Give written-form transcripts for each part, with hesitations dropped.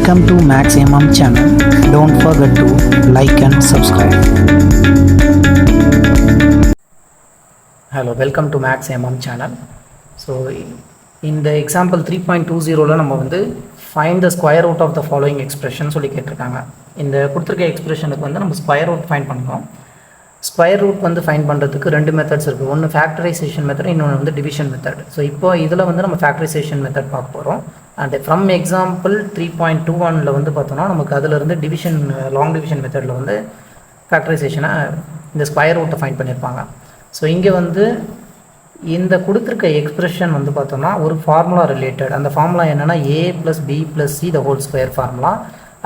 Welcome to Max MM channel. Don't forget to like and subscribe. Hello, welcome to Max MM channel. So in the example 3.20 நம்ம வந்து find the square root of the following expression சொல்லி கேட்டிருக்காங்க. இந்த கொடுத்திருக்க எக்ஸ்பிரஷனுக்கு வந்து நம்ம square root find பண்ணணும். Square root வந்து ஃபைண்ட் பண்ணுறதுக்கு ரெண்டு மெத்தட்ஸ் இருக்குது. ஒன்று ஃபேக்டரைசேஷன் மெத்தட், இன்னொன்று வந்து டிவிஷன் மெத்தட். ஸோ இப்போ இதில் வந்து நம்ம ஃபேக்டரைசேஷன் மெத்தட் பார்க்க போகிறோம். அண்ட் ஃப்ரம் எக்ஸாம்பிள் 3.21 வந்து பார்த்தோன்னா நமக்கு அதிலிருந்து டிவிஷன் லாங் டிவிஷன் மெத்தடில் வந்து ஃபேக்டரைசேஷனை இந்த ஸ்கொயர் ரூட்டை ஃபைண்ட் பண்ணியிருப்பாங்க. ஸோ இங்கே வந்து இந்த கொடுத்துருக்க எக்ஸ்பிரஷன் வந்து பார்த்தோம்னா ஒரு ஃபார்முலா ரிலேட்டட். அந்த ஃபார்முலா என்னென்னா a + b + c the whole square formula.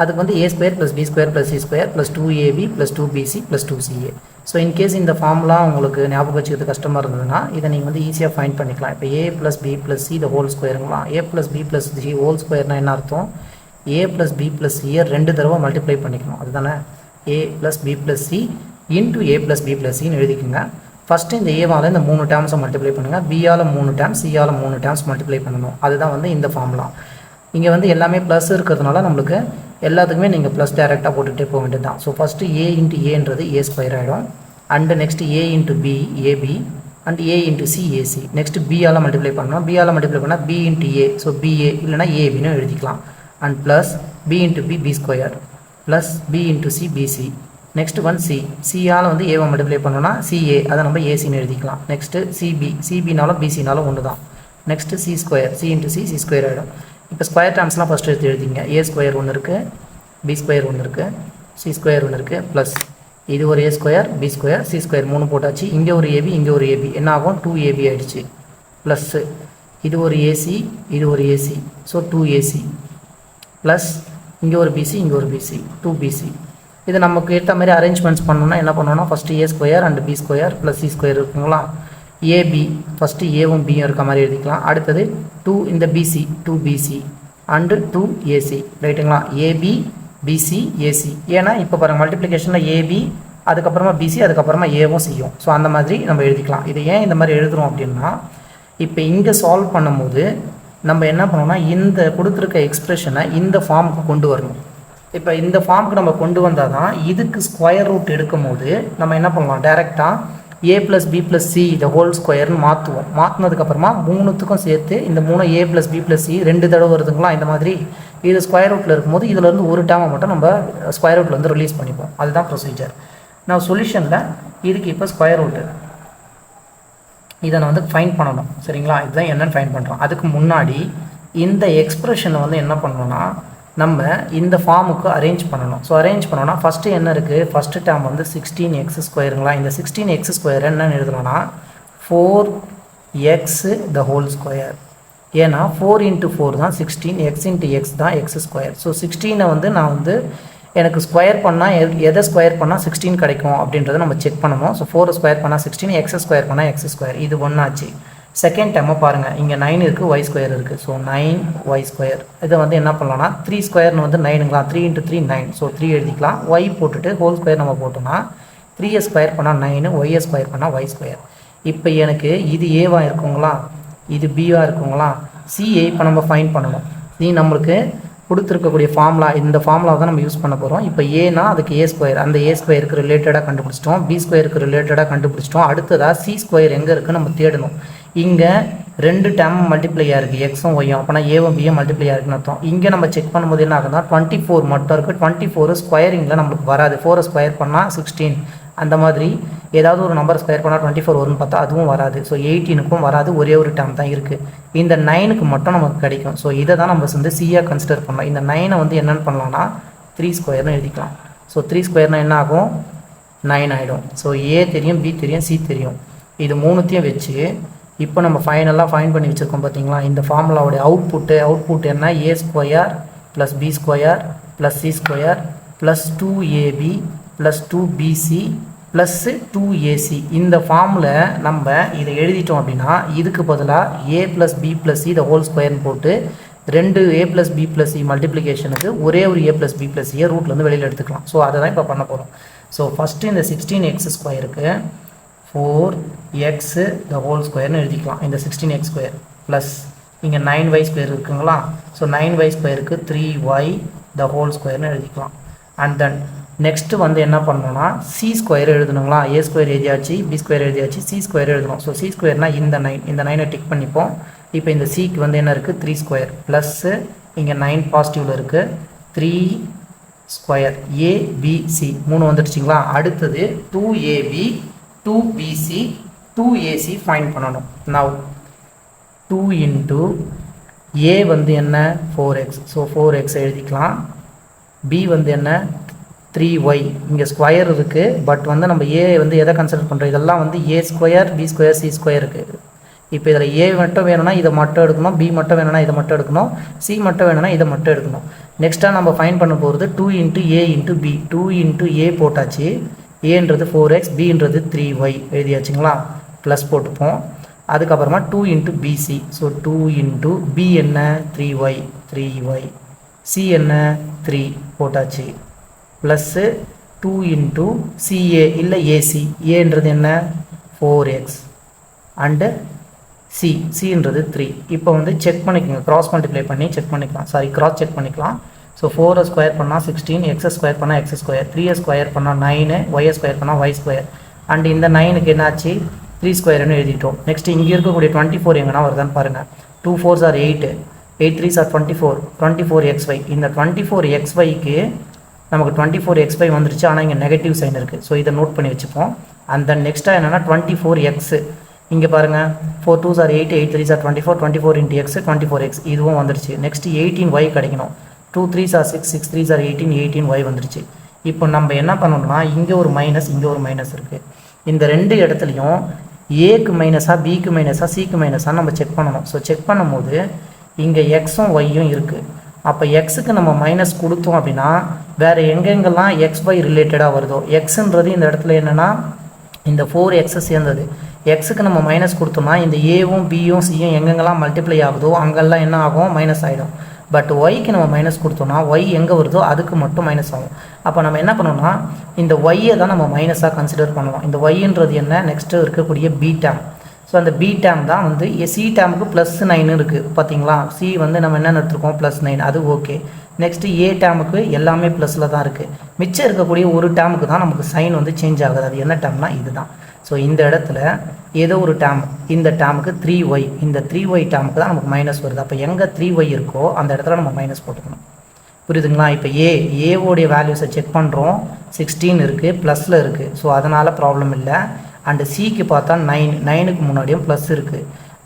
அதுக்கு வந்து a² + b² + c² + 2ab + 2bc + 2ca. So in case இந்த ஃபார்முலா உங்களுக்கு ஞாபகம் வச்சுக்கிறது கஷ்டமாக இருந்ததுன்னா இதை நீங்கள் வந்து ஈஸியாக ஃபைண்ட் பண்ணிக்கலாம். இப்போ a + b + c the whole ஸ்கொயருங்களா. a + b + c ஹோல் ஸ்கொயர்னால் என்ன அர்த்தம்? a + b + c ரெண்டு தடவை மல்டிப்ளை பண்ணிக்கணும். அதுதானே a + b + c into a + b + cன்னு எழுதிக்குங்க. ஃபஸ்ட்டு இந்த ஏவால் இந்த 3 டேர்ம்ஸை மல்டிப்ளை பண்ணுங்கள். பியால் 3 டேர்ம்ஸ், சியால் 3 டேர்ம்ஸ் மல்டிப்ளை பண்ணணும். அதுதான் வந்து இந்த ஃபார்முலா. இங்கே வந்து எல்லாமே ப்ளஸ் இருக்கிறதுனால நம்மளுக்கு எல்லாத்துக்குமே நீங்கள் ப்ளஸ் டேரெக்டாக போட்டுகிட்டே போக வேண்டியது தான். ஸோ ஃபஸ்ட்டு a × aன்றது a² ஆகிடும். And next a × b ab and a × c ac. Next பியால் மல்டிப்ளை பண்ணணும். பியால் மல்டிப்ளை பண்ணால் b × a, ஸோ ba இல்லைனா abன்னு எழுதிக்கலாம். And plus b × b b² plus b × c bc. Next one c, சியால் வந்து ஏவை மல்டிப்ளை பண்ணோன்னா ca, அதை நம்ம ஏசின்னு எழுதிக்கலாம். நெக்ஸ்ட்டு cb, cbனாலும் bcனாலும் ஒன்று தான். Next c², c × c c² ஆகிடும். இப்போ ஸ்கொயர் டேர்ம்ஸ்லாம் ஃபஸ்ட்டு எடுத்து எழுதிங்க. a² ஒன்று இருக்குது, b² ஒன்று இருக்குது, c² ஒன்று இருக்குது, ப்ளஸ் இது ஒரு a², b², c² 3 போட்டாச்சு. இங்கே ஒரு ab, இங்கே ஒரு ab, என்ன ஆகும்? 2ab ஆகிடுச்சு. ப்ளஸ்ஸு இது ஒரு ac, இது ஒரு ac, ஸோ 2ac, ப்ளஸ் இங்கே ஒரு bc, இங்கே ஒரு bc, 2bc. இது நமக்கு ஏற்ற மாதிரி அரேஞ்ச்மெண்ட்ஸ் பண்ணணும்னா என்ன பண்ணணும்னா first a² and b² plus c² இருக்குங்களா. ab ஃபஸ்ட்டு ஏவும் பியும் இருக்க மாதிரி எழுதிக்கலாம். அடுத்தது 2 இந்த bc 2bc அண்டு 2ac ரைட்டுங்களா. ab bc ac. ஏன்னா இப்போ பாருங்கள் மல்டிப்ளிகேஷனில் ab அதுக்கப்புறமா bc அதுக்கப்புறமா ஏவும் சியும். ஸோ அந்த மாதிரி நம்ம எழுதிக்கலாம். இது ஏன் இந்த மாதிரி எழுதுகிறோம் அப்படின்னா இப்போ இங்கே சால்வ் பண்ணும்போது நம்ம என்ன பண்ணோம்னா இந்த கொடுத்துருக்க எக்ஸ்பிரஷனை இந்த ஃபார்முக்கு கொண்டு வரணும். இப்போ இந்த ஃபார்முக்கு நம்ம கொண்டு வந்தால் தான் இதுக்கு ஸ்கொயர் ரூட் எடுக்கும் போது நம்ம என்ன பண்ணலாம், டேரெக்டாக a + b + c the whole ஸ்கொயர்னு மாற்றுவோம். மாற்றினதுக்கப்புறமா மூணுத்துக்கும் சேர்த்து இந்த 3 a + b + c ரெண்டு தடவை வருதுங்களா. இந்த மாதிரி இது ஸ்கொயர் ரூட்டில் இருக்கும்போது இதிலேருந்து ஒரு டேர்மை மட்டும் நம்ம ஸ்கொயர் ரூட்டில் வந்து ரிலீஸ் பண்ணிப்போம். அதுதான் ப்ரொசீஜர். நான் சொல்யூஷனில் இதுக்கு இப்போ ஸ்கொயர் ரூட்டு இதை நான் வந்து ஃபைண்ட் பண்ணணும். சரிங்களா, இதுதான் என்னென்னு ஃபைண்ட் பண்ணுறோம். அதுக்கு முன்னாடி இந்த எக்ஸ்ப்ரெஷனை வந்து என்ன பண்ணணும்னா நம்ம இந்த ஃபார்முக்கு அரேஞ்ச் பண்ணணும். ஸோ அரேஞ்ச் பண்ணோன்னா ஃபஸ்ட்டு என்ன இருக்குது, ஃபஸ்ட்டு டேர்ம் வந்து 16x²ங்களா. இந்த 16x² என்னென்னு எழுதணும்னா 4x த ஹோல் ஸ்கொயர். ஏன்னா 4 × 4 தான் 16, x × x தான் x². ஸோ 16 வந்து நான் வந்து எனக்கு ஸ்கொயர் பண்ணால் எதை ஸ்கொயர் பண்ணால் 16 கிடைக்கும் அப்படின்றத நம்ம செக் பண்ணணும். ஸோ 4 ஸ்கொயர் பண்ணால் 16, x² பண்ணால் x². இது ஒன்றாச்சு. செகண்ட் டைமை பாருங்கள், இங்கே 9 இருக்குது, y² இருக்குது. So 9y². இதை வந்து என்ன பண்ணலாம்னா 3² வந்து 9ங்களா. 3 × 3 9, ஸோ 3 எழுதிக்கலாம். y போட்டுட்டு ஹோல் ஸ்கொயர் நம்ம போட்டோம்னா 3s² பண்ணால் 9, y² பண்ணால் y². இப்போ எனக்கு இது ஏவாக இருக்குங்களா, இது பியாக இருக்குங்களா, சிஏ இப்போ நம்ம ஃபைண்ட் பண்ணணும். நம்மளுக்கு கொடுத்துருக்கக்கூடிய ஃபார்முலா, இந்த ஃபார்முலா தான் நம்ம யூஸ் பண்ண போகிறோம். இப்போ ஏனா அதுக்கு a², அந்த a²க்கு ரிலேட்டடாக கண்டுபிடிச்சிட்டோம், b²க்கு ரிலேட்டடாக கண்டுபிடிச்சிட்டோம். அடுத்ததாக c² எங்கே இருக்குன்னு நம்ம தேடணும். இங்கே ரெண்டு டேர்ம் மல்டிப்ளையாக இருக்குது, எக்ஸும் ஒய்யும். அப்போனா ஏவும் பியும் மல்டிப்ளையாக இருக்குன்னு அர்த்தம். இங்கே நம்ம செக் பண்ணும்போது என்ன ஆகுதுன்னா 24 மட்டும் இருக்குது. 24 ஸ்கொயரிங்கில் நம்மளுக்கு வராது. 4 ஸ்கொயர் பண்ணால் 16, அந்த மாதிரி ஏதாவது ஒரு நம்பர் ஸ்கொயர் பண்ணால் 24 வரும்னு பார்த்தா அதுவும் வராது. ஸோ 18க்கும் வராது, ஒரே ஒரு டேர்ம் தான் இருக்குது. இந்த 9க்கு மட்டும் நமக்கு கிடைக்கும். ஸோ இதை தான் நம்ம வந்து சியாக கன்சிடர் பண்ணலாம். இந்த 9 வந்து என்னென்னு பண்ணலாம்னா 3² எழுதிக்கலாம். ஸோ 3² என்ன ஆகும், 9 ஆகிடும். ஸோ ஏ தெரியும், பி தெரியும், சி தெரியும். இது மூணுத்தையும் வச்சு இப்போ நம்ம ஃபைனலாக ஃபைண்ட் பண்ணி வச்சுருக்கோம் பார்த்தீங்களா. இந்த ஃபார்முலாவுடைய அவுட்புட் என்ன, a² + b² + c² + 2ab + 2bc + 2ac. இந்த ஃபார்மில் நம்ம இதை எழுதிட்டோம் அப்படின்னா இதுக்கு பதிலாக a + b + c the whole ஸ்கொயர்னு போட்டு ரெண்டு a + b + c மல்டிப்ளிகேஷனுக்கு ஒரே ஒரு a + b + c ரூட்லேருந்து வெளியில் எடுத்துக்கலாம். ஸோ அதை தான் இப்போ பண்ண போகிறோம். ஸோ ஃபஸ்ட்டு இந்த 16x² 4x த ஹோல் ஸ்கொயர்னு எழுதிக்கலாம். இந்த 16x² ப்ளஸ் இங்கே 9y² இருக்குங்களா. So 9y² 3y the whole ஸ்கொயர்னு எழுதிக்கலாம். அண்ட் தென் நெக்ஸ்ட்டு வந்து என்ன பண்ணணும்னா சி ஸ்கொயர் எழுதணுங்களா. ஏ ஸ்கொயர் எழுதியாச்சு, பி ஸ்கொயர் எழுதியாச்சு, சி ஸ்கொயர் எழுதணும். ஸோ சி ஸ்கொயர்னால் இந்த 9 டிக் பண்ணிப்போம். இப்போ இந்த சிக்கு வந்து என்ன இருக்குது 3 ஸ்கொயர் ப்ளஸ்ஸு இங்கே 9 பாசிட்டிவில் இருக்குது 3 ஸ்கொயர் ஏபிசி 3 வந்துடுச்சிங்களா. அடுத்தது 2ab 2bc 2ac ஃபைண்ட் பண்ணணும். நவ் 2 இன்ட்டு ஏ வந்து என்ன 4x, ஸோ 4x எழுதிக்கலாம். பி வந்து என்ன 3y, இங்கே ஸ்கொயர் இருக்குது பட் வந்து நம்ம ஏ வந்து எதை கன்சிடர் பண்ணுறோம், இதெல்லாம் வந்து A square B square C square இருக்குது. இப்போ இதில் ஏ மட்டும் வேணும்னா இதை மட்டும் எடுக்கணும், பி மட்டும் வேணும்னா இதை மட்டும் எடுக்கணும், சி மட்டும் வேணும்னா இதை மட்டும் எடுக்கணும். நெக்ஸ்ட்டாக நம்ம ஃபைண்ட் பண்ண போகிறது 2 into A into B. 2 into ஏ போட்டாச்சு, ஏன்றது 4x, பின்றது 3y எழுதியாச்சுங்களா. ப்ளஸ் போட்டுப்போம். அதுக்கப்புறமா 2 into BC, so 2 into B என்ன 3y, சி என்ன 3 போட்டாச்சு. ப்ளஸ்ஸு 2 இன்ட்டு சிஏ இல்லை ஏசி, ஏன்றது என்ன 4x அண்டு சின்றது 3. இப்போ வந்து செக் பண்ணிக்கோங்க, கிராஸ் மல்டிப்ளை பண்ணி செக் பண்ணிக்கலாம், கிராஸ் செக் பண்ணிக்கலாம். ஸோ 4 ஸ்கொயர் பண்ணால் 16, எக்ஸ் ஸ்கொயர் பண்ணால் எக்ஸ் ஸ்கொயர், 3 ஸ்கொயர் பண்ணால் 9, ஒய் ஸ்கொயர் பண்ணால் ஒய் ஸ்கொயர். அண்ட் இந்த 9க்கு என்னாச்சு 3 ஸ்கொயர்னு எழுதிட்டோம். நெக்ஸ்ட் இங்கே இருக்கக்கூடிய 24 எங்கன்னா வருதான்னு பாருங்கள். 2 4s are 8, 8 3s are 24, 24xy. இந்த 24xyக்கு நமக்கு 24xy வந்துருச்சு, ஆனால் இங்கே நெகட்டிவ் சைன் இருக்குது. ஸோ இதை நோட் பண்ணி வச்சுப்போம். அண்ட் தென் நெக்ஸ்ட்டாக என்னென்னா 24x, இங்கே பாருங்கள் 4 2s are 8, 8 3s are 24, 24 into x 24x இதுவும் வந்துருச்சு. நெக்ஸ்ட்டு 18y கிடைக்கணும். 2 3s are 6, 6 3s are 18, 18y வந்துருச்சு. இப்போ நம்ம என்ன பண்ணணும்னா இங்கே ஒரு மைனஸ், இங்கே ஒரு மைனஸ் இருக்குது. இந்த ரெண்டு இடத்துலையும் ஏக்கு மைனஸா பிக்கு மைனஸா சிக்கு மைனஸா நம்ம செக் பண்ணணும். ஸோ செக் பண்ணும்போது இங்கே எக்ஸும் ஒய்யும் இருக்குது. அப்போ எக்ஸுக்கு நம்ம மைனஸ் கொடுத்தோம் அப்படின்னா வேறு எங்கெங்கெல்லாம் XY ரிலேட்டடாக வருதோ, எக்ஸுன்றது இந்த இடத்துல என்னென்னா இந்த 4x சேர்ந்தது. எக்ஸுக்கு நம்ம மைனஸ் கொடுத்தோம்னா இந்த ஏவும் பியும் சியும் எங்கெங்கெல்லாம் மல்டிப்ளை ஆகுதோ அங்கெல்லாம் என்ன ஆகும் மைனஸ் ஆகிடும். பட் ஒய்க்கு நம்ம மைனஸ் கொடுத்தோம்னா ஒய் எங்கே வருதோ அதுக்கு மட்டும் மைனஸ் ஆகும். அப்போ நம்ம என்ன பண்ணோம்னா இந்த ஒய்யை தான் நம்ம மைனஸாக கன்சிடர் பண்ணுவோம். இந்த ஒய்ன்றது என்ன நெக்ஸ்ட்டு இருக்கக்கூடிய பி டேம். ஸோ அந்த பி டேம் தான் வந்து சி டேமுக்கு +9 இருக்குது பார்த்தீங்களா. சி வந்து நம்ம என்ன எடுத்துருக்கோம் +9, அது ஓகே. நெக்ஸ்ட்டு ஏ டேமுக்கு எல்லாமே ப்ளஸில் தான் இருக்குது. மிச்சம் இருக்கக்கூடிய ஒரு டேமுக்கு தான் நமக்கு சைன் வந்து சேஞ்ச் ஆகுது. அது என்ன டேம்னா இது தான். ஸோ இந்த இடத்துல ஏதோ ஒரு டேம், இந்த டேமுக்கு 3y, இந்த 3y டேமுக்கு தான் நமக்கு மைனஸ் வருது. அப்போ எங்கே 3y இருக்கோ அந்த இடத்துல நம்ம மைனஸ் போட்டுக்கணும். புரியுதுங்களா. இப்போ ஏவோடைய வேல்யூஸை செக் பண்ணுறோம், 16 இருக்குது, ப்ளஸில் இருக்குது. ஸோ அதனால் ப்ராப்ளம் இல்லை. அண்டு சிக்கு பார்த்தா 9, 9க்கு முன்னாடியும் ப்ளஸ் இருக்குது.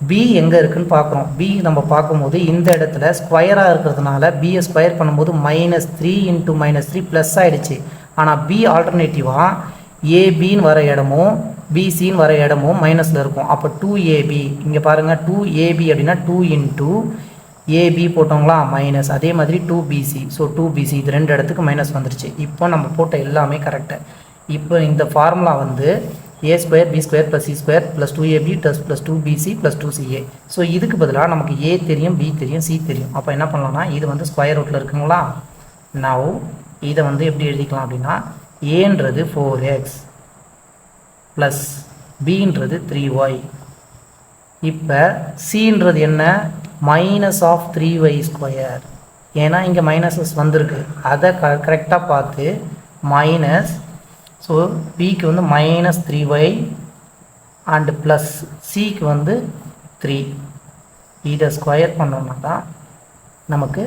பி எங்கே இருக்குதுன்னு பார்க்குறோம். பி நம்ம பார்க்கும்போது இந்த இடத்துல ஸ்கொயராக இருக்கிறதுனால பியை ஸ்கொயர் பண்ணும்போது -3 இன்ட்டு -3 ப்ளஸ் ஆகிடுச்சு. ஆனால் பி ஆல்டர்னேட்டிவாக ஏபின்னு வர இடமும் பிசின்னு வர இடமும் மைனஸில் இருக்கும். அப்போ 2ab, இங்கே பாருங்கள் 2ab அப்படின்னா 2 இன்ட்டு ஏபி போட்டோங்களா மைனஸ், அதே மாதிரி 2bc, ஸோ 2bc இது ரெண்டு இடத்துக்கு மைனஸ் வந்துருச்சு. இப்போ நம்ம போட்ட எல்லாமே கரெக்டு. இப்போ இந்த ஃபார்முலா வந்து a square b square + c square + 2ab + 2bc + 2ca. So இதுக்கு பதிலாக நமக்கு a தெரியும், b தெரியும், c தெரியும். அப்போ என்ன பண்ணலாம்னா இது வந்து ஸ்கொயர் ரூட்டில் இருக்குங்களா. நவ் இதை வந்து எப்படி எழுதிக்கலாம் அப்படின்னா ஏன்றது 4x ப்ளஸ் பின்றது 3y. இப்போ சின்றது என்ன -3y². ஏன்னா இங்கே மைனஸஸ் வந்திருக்கு, அதை கரெக்டாக பார்த்து மைனஸ். ஸோ பிக்கு வந்து -3y அண்டு ப்ளஸ் சிக்கு வந்து 3. இதை ஸ்கொயர் பண்ணோம்னா தான் நமக்கு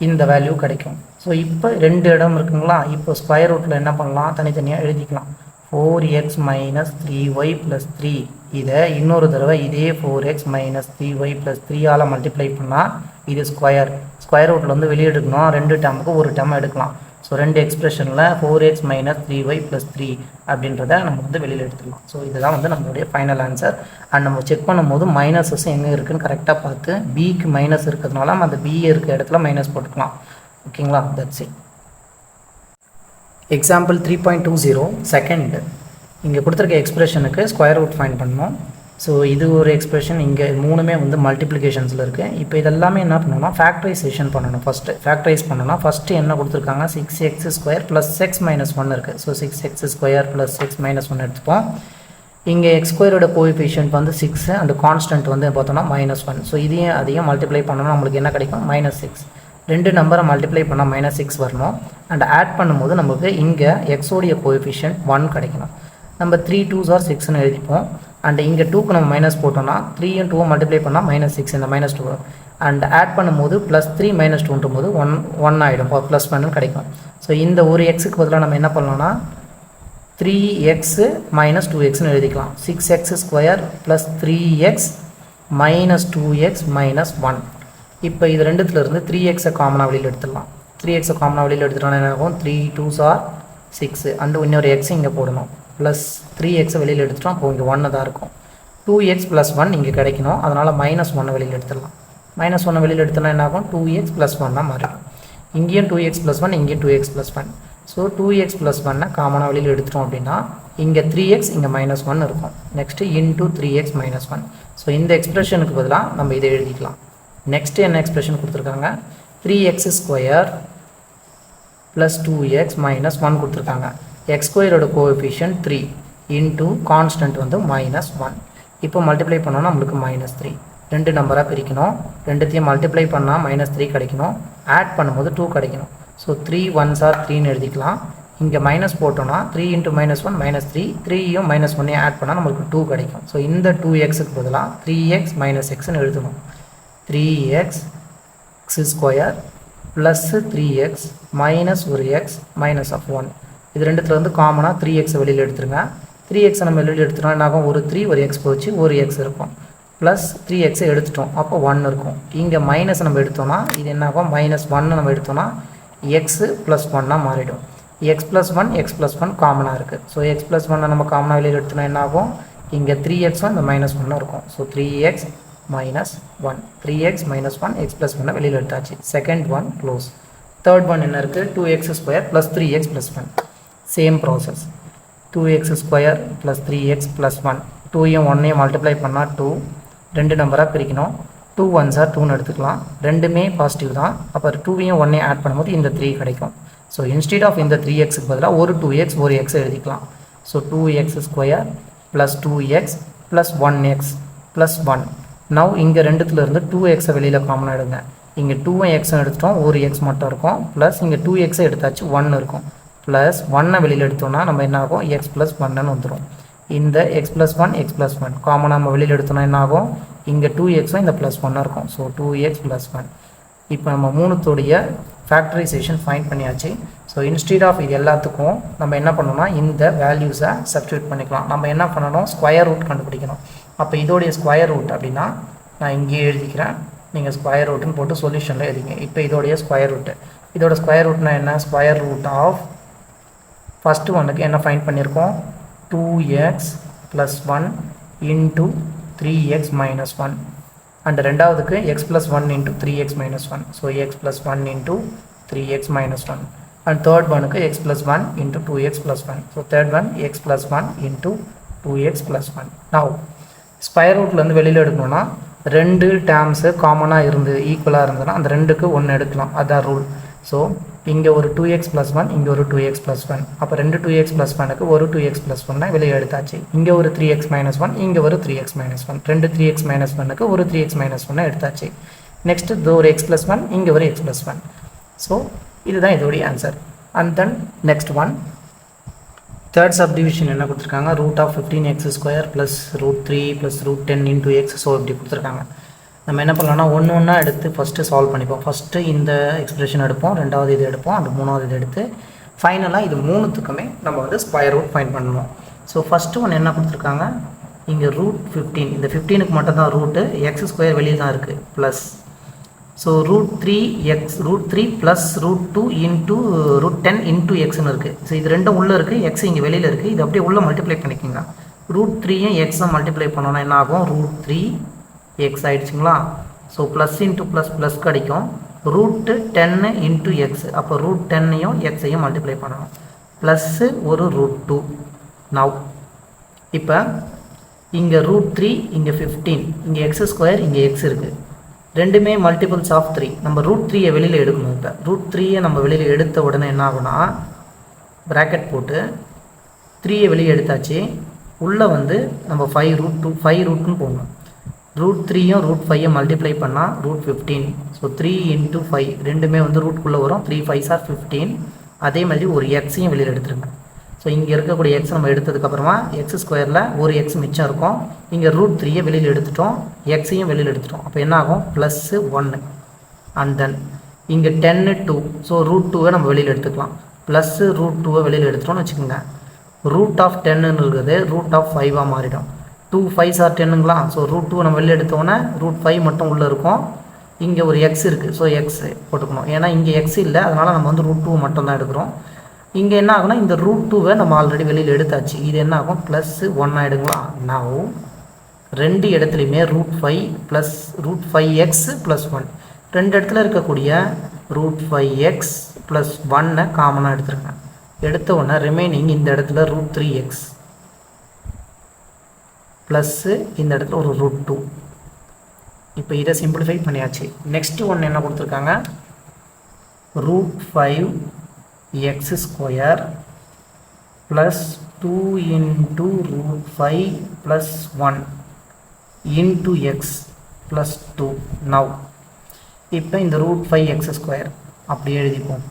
இந்த வேல்யூ கிடைக்கும். ஸோ இப்போ ரெண்டு இடம் இருக்குங்களா. இப்போ ஸ்கொயர் ரூட்டில் என்ன பண்ணலாம், தனித்தனியாக எழுதிக்கலாம். 4x - 3y + 3. இதை இன்னொரு தடவை இதே 4x - 3y + 3ஆல் மல்டிப்ளை பண்ணால் இது ஸ்கொயர் ரூட்டில் வந்து வெளியே எடுக்கணும். ரெண்டு டேமுக்கு ஒரு டேம் எடுக்கலாம். ஸோ ரெண்டு எக்ஸ்பிரஷனில் 4x - 3y + 3 அப்படின்றத நம்ம வந்து வெளியில் எடுத்துக்கலாம். ஸோ இதுதான் வந்து நம்மளுடைய ஃபைனல் ஆன்சர். அண்ட் நம்ம செக் பண்ணும்போது மைனஸஸ் எங்கே இருக்குதுன்னு கரெக்டாக பார்த்து பிக்கு மைனஸ் இருக்கிறதுனால நம்ம அந்த பி இருக்க இடத்துல மைனஸ் போட்டுக்கலாம். ஓகேங்களா, தட்ஸ் இட். Example 3.20 second. இங்கே கொடுத்துருக்க எக்ஸ்பிரஷனுக்கு ஸ்கொயர் ரூட் ஃபைண்ட் பண்ணணும். ஸோ இது ஒரு எக்ஸ்பிரஷன், இங்கே மூணுமே வந்து மல்டிப்ளிகேஷன்ஸில் இருக்குது. இப்போ இதெல்லாமே என்ன பண்ணணும்னா ஃபேக்டரைசேஷன் பண்ணணும். ஃபேக்டரைஸ் பண்ணணும்னா ஃபஸ்ட்டு என்ன கொடுத்துருக்காங்க 6x² + x - 1 இருக்குது. ஸோ 6x² + x - 1 எடுத்துப்போம். இங்கே x² கோஎஃபிஷியன்ட் வந்து 6 அண்ட் கான்ஸ்டன்ட் வந்து பார்த்தோம்னா -1. ஸோ அதையும் மல்டிப்ளை பண்ணணும், நம்மளுக்கு என்ன கிடைக்கும் -6. ரெண்டு நம்பரை மல்டிப்ளை பண்ணால் -6 வரணும். அண்ட் ஆட் பண்ணும்போது நமக்கு இங்கே எக்ஸோடைய கோஎஃபிஷியன்ட் 1 கிடைக்கணும். நம்ம 3 2s are 6ன்னு எழுதிப்போம். அண்ட் இங்கே 2க்கு நம்ம மைனஸ் போட்டோம்னா 3யும் 2வும் மல்டிப்ளை பண்ணால் -6 இந்த -2 அண்ட் ஆட் பண்ணும்போது +3 -2ன்றும் போது 1 ஆகிடும். +1 கிடைக்கும். ஸோ இந்த ஒரு எக்ஸுக்கு பதிலாக நம்ம என்ன பண்ணலாம்னா 3x - 2xன்னு எழுதிக்கலாம். 6x² + 3x - 2x - 1. இப்போ இது ரெண்டுத்துலேருந்து 3xை காமனாக வெளியில் எடுத்துடலாம். 3xை காமனாக வெளியில் எடுத்துட்டோம்னா என்ன ஆகும்? 3 2s are 6 அண்டு இன்னொரு எக்ஸ் இங்கே போடணும். ப்ளஸ் 3xை வெளியில் எடுத்துட்டோம். அப்போ இங்கே 1 தான் இருக்கும். 2x + 1 இங்கே கிடைக்கணும். அதனால் -1 வெளியில் எடுத்துடலாம். -1 வெளியில் எடுத்தோம்னா என்ன ஆகும்? 2x + 1 மாறிடும். இங்கேயும் 2x + 1 இங்கேயும் 2x + 1. ஸோ 2x + 1 காமனாக வெளியில் எடுத்துட்டோம் அப்படின்னா இங்கே 3x இங்கே -1 இருக்கும். Next into 3x - 1. ஸோ இந்த எக்ஸ்பிரஷனுக்கு பதிலாக நம்ம இதை எழுதிக்கலாம். நெக்ஸ்ட்டு என்ன எக்ஸ்பிரஷன் கொடுத்துருக்காங்க? 3x² + 2x - 1 கொடுத்துருக்காங்க. x² கோஎஃபிஷியன்ட் 3 இன்ட்டு கான்ஸ்டன்ட் வந்து -1. இப்போ மல்டிப்ளை பண்ணோன்னா நம்மளுக்கு -3. ரெண்டு நம்பராக பிரிக்கணும். ரெண்டுத்தையும் மல்டிப்ளை பண்ணால் -3 கிடைக்கணும். ஆட் பண்ணும்போது 2 கிடைக்கணும். ஸோ 3 1s are 3ன்னு எழுதிக்கலாம். இங்கே மைனஸ் போட்டோன்னா 3 × -1 -3. 3யும் -1ஐயும் ஆட் பண்ணால் நம்மளுக்கு 2 கிடைக்கும். ஸோ இந்த 2xக்கு பதிலாக 3x - xன்னு எழுதணும். 3x x² + 3x - ஒரு x -1. இது ரெண்டுத்துல வந்து காமனாக 3xை வெளியில் எடுத்துருங்க. 3xை நம்ம வெளியில் எடுத்துட்டோம் என்ன ஆகும்? ஒரு 3 ஒரு x போச்சு ஒரு x இருக்கும். ப்ளஸ் 3xை எடுத்துட்டோம். அப்போ 1 இருக்கும். இங்கே மைனஸ் நம்ம எடுத்தோம்னா இது என்ன ஆகும்? -1 நம்ம எடுத்தோம்னா x + 1 மாறிடும். x + 1 x + 1 காமனாக இருக்குது. ஸோ x + 1 நம்ம காமனாக வெளியில் எடுத்தோம்னா என்ன ஆகும்? இங்கே 3xம் இந்த -1 இருக்கும். ஸோ 3x - 1 3x - 1 x + 1 வெளியில் எடுத்தாச்சு. Second one close. Third one என்ன இருக்குது? 2x² + 3x + 1. Same process. 2x² + 3x + 1. 2யும் 1ஐயும் மல்டிப்ளை பண்ணால் 2. ரெண்டு நம்பராக பிரிக்கணும். 2 1s are 2ன்னு எடுத்துக்கலாம். ரெண்டுமே பாசிட்டிவ் தான். அப்போ 2யும் 1ஐயும் ஆட் பண்ணும்போது இந்த 3 கிடைக்கும். ஸோ இன்ஸ்டீட் ஆஃப் இந்த 3xக்கு பதிலாக ஒரு 2x ஒரு x எழுதிக்கலாம். So 2x² + 2x + 1x + 1. Now இங்கே ரெண்டுத்துலேருந்து 2xை வெளியில் காமனாக எடுங்க. இங்கே 2ம் xன்னு எடுத்துட்டோம். ஒரு x மட்டும் இருக்கும். ப்ளஸ் இங்கே 2xஐ எடுத்தாச்சு 1 இருக்கும். ப்ளஸ் 1ஐ வெளியில் எடுத்தோம்னா நம்ம என்ன ஆகும்? x + 1ன்னு வந்துடும். இந்த x + 1 x + 1 காமனாக நம்ம வெளியில் எடுத்தோம்னா என்ன ஆகும்? இங்கே 2xம் இந்த +1 இருக்கும். So 2x + 1. இப்போ நம்ம மூணுத்தோடைய ஃபேக்டரைசேஷன் ஃபைண்ட் பண்ணியாச்சு. ஸோ இன்ஸ்டீட் ஆஃப் இது எல்லாத்துக்கும் நம்ம என்ன பண்ணணும்னா இந்த வேல்யூஸை சப்ஸ்டியூட் பண்ணிக்கலாம். நம்ம என்ன பண்ணணும்? ஸ்கொயர் ரூட் கண்டுபிடிக்கணும். அப்போ இதோடைய ஸ்கொயர் ரூட் அப்படின்னா நான் இங்கேயே எழுதிக்கிறேன். நீங்கள் ஸ்கொயர் ரூட்டுன்னு போட்டு சொல்யூஷனில் எழுதிங்க. இப்போ இதோடைய ஸ்கொயர் ரூட்டு. இதோட ஸ்கொயர் ரூட்னா என்ன? ஸ்கொயர் ரூட் ஆஃப் ஃபஸ்ட்டு ஒன்றுக்கு என்ன ஃபைண்ட் பண்ணியிருக்கோம்? 2x + 1 into 3x - 1. அண்ட் ரெண்டாவதுக்கு x + 1 into 3x - 1. So x + 1 into 3x - 1. And third ஒனுக்கு x + 1 into 2x + 1. So third one x + 1 into 2x + 1. Now square ரூட்லேருந்து வெளியில் எடுக்கணும்னா ரெண்டு டேர்ம்ஸு காமனாக இருந்து ஈக்குவலாக இருந்ததுன்னா அந்த ரெண்டுக்கு 1 எடுக்கலாம். அதுதான் ரூல். ஸோ இங்கே ஒரு 2x + 1 இங்கே ஒரு 2x + 1. அப்போ ரெண்டு 2x + 1க்கு ஒரு 2x + 1 வெளியே எடுத்தாச்சு. இங்கே ஒரு 3x - 1 இங்கே ஒரு 3x - 1. ரெண்டு 3x - 1க்கு ஒரு 3x - 1 எடுத்தாச்சு. நெக்ஸ்ட்டு இது ஒரு x + 1 இங்கே ஒரு x + 1. ஸோ இதுதான் இதோடைய answer. And then next one third subdivision என்ன கொடுத்துருக்காங்க? √15x² + √3 + √10 × x. ஸோ இப்படி கொடுத்துருக்காங்க. நம்ம என்ன பண்ணலாம்னா ஒன்று ஒன்றா எடுத்து ஃபஸ்ட்டு சால்வ் பண்ணிப்போம். ஃபஸ்ட்டு இந்த எக்ஸ்பிரஷன் எடுப்போம், ரெண்டாவது இது எடுப்போம், அந்த மூணாவது இது எடுத்து ஃபைனலாக இது மூணுத்துக்குமே நம்ம வந்து ஸ்கொயர் ரூட் ஃபைண்ட் பண்ணணும். ஸோ ஃபஸ்ட்டு ஒன்று என்ன கொடுத்துருக்காங்க? இங்கே √15 இந்த 15க்கு மட்டும் தான் ரூட்டு, x² வெளியே தான் இருக்குது ப்ளஸ். ஸோ √3 + √2 இன்ட்டு √10 இன்ட்டு எக்ஸ்ன்னு இருக்குது. ஸோ இது ரெண்டும் உள்ளே இருக்குது, எக்ஸ் இங்கே வெளியில் இருக்குது. இது அப்படியே உள்ளே மல்டிப்ளை பண்ணிக்கிங்க. √3யும் எக்ஸும் மல்டிப்ளை பண்ணோன்னா என்ன ஆகும்? √3x ஆகிடுச்சிங்களா? ஸோ ப்ளஸ் இன்ட்டு ப்ளஸ் கிடைக்கும். √10 இன்ட்டு எக்ஸ். அப்போ √10ஐயும் எக்ஸையும் மல்டிப்ளை பண்ணணும். ப்ளஸ்ஸு ஒரு √2. நவ் இப்போ இங்கே √3 இங்கே 15 இங்கே x², இங்கே எக்ஸ் இருக்குது. ரெண்டுமே மல்டிபிள்ஸ் ஆஃப் 3. நம்ம √3ஐ வெளியில் எடுக்கணும். இப்போ √3ஐ நம்ம வெளியில் எடுத்த உடனே என்ன ஆகுனா ப்ராக்கெட் போட்டு 3ஐ வெளியே எடுத்தாச்சு. உள்ளே வந்து நம்ம 5 ரூட்னு போடணும். ரூட் த்ரீயும் ரூட் ஃபையும் மல்டிப்ளை பண்ணால் ரூட் 15. ஸோ 3 × 5 ரெண்டுமே வந்து ரூட்குள்ளே வரும். 3 5s are 15. அதே மாதிரி ஒரு எக்ஸையும் வெளியில் எடுத்துருங்க. ஸோ இங்கே இருக்கக்கூடிய எக்ஸ் நம்ம எடுத்ததுக்கப்புறமா எக்ஸ் ஸ்கொயரில் ஒரு எக்ஸ் மிச்சம் இருக்கும். இங்கே ரூட் 3யை வெளியில் எடுத்துட்டோம், எக்ஸையும் வெளியில் எடுத்துட்டோம். அப்போ என்ன ஆகும்? +1. அண்ட் தென் இங்கே 10 2. ஸோ ரூட் 2வை நம்ம வெளியில் எடுத்துக்கலாம். ப்ளஸ் ரூட் 2வை வெளியில் எடுத்துட்டோம்னு வச்சுக்கோங்க. ரூட் ஆஃப் 10ங்கிறது ரூட் ஆஃப் 5ஆக மாறிடும். 2 5s are 10ங்களா? ஸோ ரூட் 2 நம்ம வெளியில் எடுத்தோன்னே ரூட் 5 மட்டும் உள்ளே இருக்கும். இங்கே ஒரு எக்ஸ் இருக்குது, ஸோ எக்ஸ் போட்டுக்கணும். ஏன்னா இங்கே எக்ஸ் இல்லை, அதனால் நம்ம வந்து ரூட் 2 மட்டும் தான் எடுக்கிறோம். இங்கே என்ன ஆகுனா இந்த ரூட் 2வை நம்ம ஆல்ரெடி வெளியில் எடுத்தாச்சு. இது என்ன ஆகும்? +1 ஆகிடுங்களா? நான் ரெண்டு இடத்துலையுமே ரூட் 5 ப்ளஸ் ரூட் 5x +1 ரெண்டு இடத்துல இருக்கக்கூடிய ரூட் 5x +1 காமனாக எடுத்துருங்க. எடுத்த உடனே ரிமைனிங் இந்த இடத்துல ரூட் 3x ப்ளஸ்ஸு இந்த இடத்துல ஒரு ரூட் 2. இப்போ இதை சிம்பிளிஃபை பண்ணியாச்சு. நெக்ஸ்ட்டு ஒன்று என்ன கொடுத்துருக்காங்க? Root 5x² plus 2 × root 5 +1 × x +2. Now இப்போ இந்த ரூட் 5x² அப்படியே எழுதிப்போம்.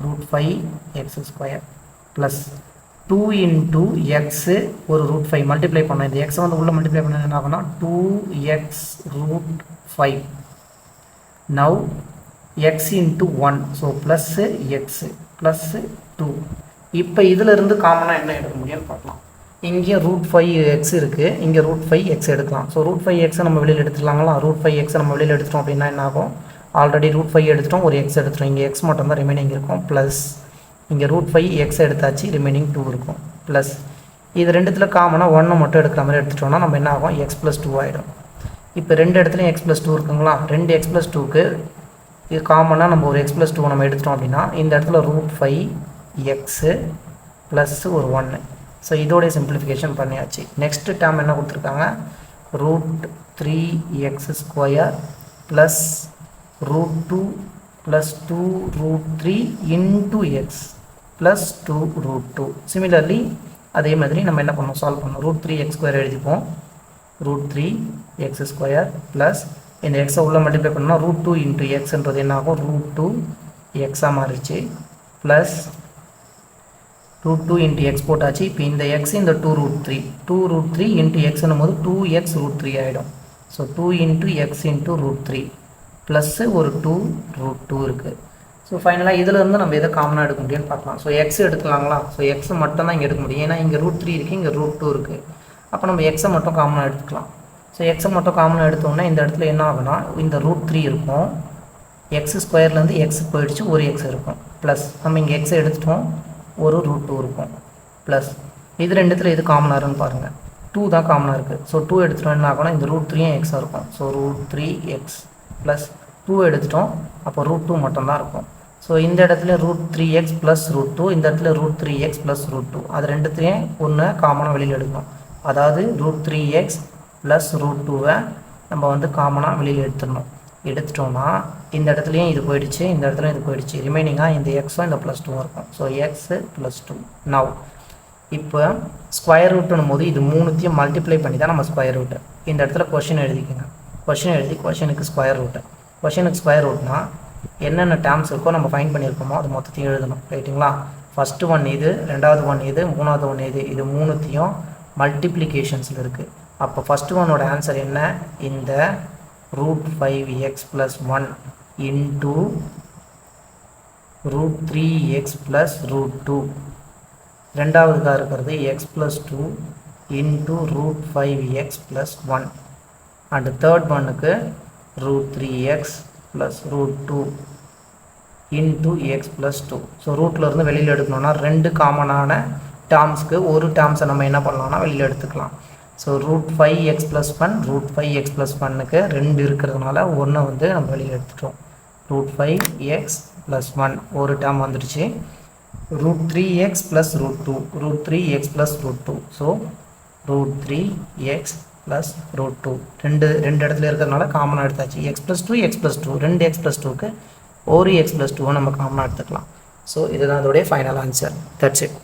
ரூட் 5x² ப்ளஸ் 2 × x ஒரு ரூட் 5 மல்டிப்ளை பண்ணோம். இந்த எக்ஸை வந்து உள்ளே மல்டிப்ளை பண்ண என்ன ஆகுனா 2x root 5. Now x × 1, so plus x plus 2. இப்போ இதிலிருந்து காமனாக என்ன எடுக்க முடியும்னு பார்க்கலாம். இங்கே ரூட் 5x இருக்குது, இங்கே ரூட் 5x எடுக்கலாம். ஸோ ரூட் 5x நம்ம வெளியில் எடுத்துக்கலாங்களா? ரூட் 5x நம்ம வெளியில் எடுத்துட்டோம் அப்படின்னா என்ன ஆகும்? ஆல்ரெடி ரூட் 5 எடுத்துட்டோம், ஒரு எக்ஸ் எடுத்துட்டோம். இங்கே எக்ஸ் மட்டும் தான் ரிமைனிங் இருக்கும். ப்ளஸ் இங்கே ரூட் 5x எடுத்தாச்சு, ரிமைனிங் 2 இருக்கும். ப்ளஸ் இது ரெண்டுத்தில் காமனாக 1 மட்டும் எடுக்கிற மாதிரி எடுத்துட்டோம்னா நம்ம என்ன ஆகும்? x +2 ஆகிடும். இப்போ ரெண்டு இடத்துலையும் x +2 இருக்குங்களா? ரெண்டு x +2க்கு இது காமனாக நம்ம ஒரு x +2 நம்ம எடுத்துட்டோம் அப்படின்னா இந்த இடத்துல ரூட் 5x ப்ளஸ் ஒரு 1. ஸோ இதோடைய சிம்பிளிஃபிகேஷன் பண்ணியாச்சு. நெக்ஸ்ட்டு டேர்ம் என்ன கொடுத்துருக்காங்க? Root 3x² plus root 2 plus 2 root 3 × x plus 2 root 2. Similarly அதே மாதிரி நம்ம என்ன பண்ணோம்? சால்வ் பண்ணோம். Root 3x² எழுதிப்போம். Root 3x² plus இந்த எக்ஸை உள்ள மல்டிப்ளை பண்ணால் ரூட் 2 × xன்றது என்ன ஆகும்? ரூட் 2x மாறிச்சு. ப்ளஸ் ரூட் 2 × x போட்டாச்சு. இப்போ இந்த எக்ஸ் இந்த 2 ரூட் 3 2 × 3 × xன்னும் போது 2x ரூட் 3 ஆகிடும். ஸோ 2 × x × ரூட் 3 ப்ளஸ்ஸு ஒரு 2 ரூட் 2 இருக்குது. ஸோ ஃபைனலாக இதிலேருந்து நம்ம எதை காமனாக எடுக்க முடியும்னு பார்க்கலாம். ஸோ எக்ஸ் எடுக்கலாங்களா? ஸோ எக்ஸ் மட்டும் தான் இங்கே எடுக்க முடியும். ஏன்னா இங்கே ரூட் 3 இருக்குது, இங்கே ரூட் 2 இருக்குது. அப்போ நம்ம எக்ஸை மட்டும் காமனாக எடுத்துக்கலாம். ஸோ எக்ஸை மட்டும் காமனாக எடுத்தோம்னா இந்த இடத்துல என்ன ஆகுனா இந்த ரூட் 3 இருக்கும், x² எக்ஸ் போயிடுச்சு, ஒரு எக்ஸ் இருக்கும். ப்ளஸ் நம்ம இங்கே எக்ஸை எடுத்துட்டோம், ஒரு ரூட் 2 இருக்கும். ப்ளஸ் இது ரெண்டுத்தில் இது காமனாக இருக்குன்னு பாருங்கள். 2 தான் காமனாக இருக்குது. ஸோ 2 எடுத்துட்டோம் என்ன ஆகுனா இந்த ரூட் 3 எக்ஸாக இருக்கும். ஸோ ரூட் 3x ப்ளஸ் 2 எடுத்துட்டோம், அப்போ ரூட் 2 மட்டும்தான் இருக்கும். ஸோ இந்த இடத்துல ரூட் 3x ப்ளஸ் ரூட் 2, இந்த இடத்துல ரூட் 3x ப்ளஸ் ரூட் 2. அது ரெண்டுத்தையும் ஒன்று காமனாக வெளியில் எடுக்கணும். அதாவது ரூட் 3x ப்ளஸ் ரூட் 2வை நம்ம வந்து காமனாக வெளியில் எடுத்துடணும். எடுத்துட்டோம்னா இந்த இடத்துலையும் இது போயிடுச்சு, இந்த இடத்துலையும் இது போயிடுச்சு. ரிமைனிங்காக இந்த எக்ஸும் இந்த +2 இருக்கும். So x +2. நவ் இப்போ ஸ்கொயர் ரூட்டுன்னும் போது இது மூணுத்தையும் மல்டிப்ளை பண்ணி தான் நம்ம ஸ்கொயர் ரூட்டு. இந்த இடத்துல கொஷின் எழுதிக்கோங்க. கொஷின் எழுதி கொஷனுக்கு ஸ்கொயர் ரூட்டு. கொஷனுக்கு ஸ்கொயர் ரூட்னா என்னென்ன டேர்ம்ஸ் இருக்கோ நம்ம ஃபைண்ட் பண்ணியிருக்கோமோ அது மொத்தத்தையும் எழுதணும். ரைட்டுங்களா? ஃபஸ்ட்டு ஒன் இது, ரெண்டாவது ஒன் இது, மூணாவது ஒன் இது. இது மூணுத்தையும் மல்டிப்ளிகேஷன்ஸில் இருக்குது. அப்போ ஃபஸ்ட்டு ஒன்னோட ஆன்சர் என்ன? இந்த root 5x + 1 × root 3x plus root 2. ரெண்டாவதுக்காக இருக்கிறது x +2 × root 5x + 1. And third ஒன்னுக்கு root 3x plus root 2 × x +2. So ரூட்லேருந்து வெளியில் எடுக்கணும்னா ரெண்டு காமனான டேர்ம்ஸ்க்கு ஒரு டேர்ம்ஸை நம்ம என்ன பண்ணலாம்னா வெளியில் எடுத்துக்கலாம். So root 5x + 1 root 5x + 1க்கு ரெண்டு இருக்கிறதுனால ஒன்று வந்து நம்ம வெளியில் எடுத்துட்டோம். ரூட் 5x + 1 ஒரு டேர்ம் வந்துடுச்சு. Root 3x plus root 2 root 3x plus root 2. So root 3x plus root 2 ரெண்டு இடத்துல இருக்கிறதுனால காமனாக எடுத்தாச்சு. x + 2 x + 2 ரெண்டு x + 2க்கு ஒரு x + 2 நம்ம காமனாக எடுத்துக்கலாம். ஸோ இதுதான் அதோடைய ஃபைனல் ஆன்சர். That's it.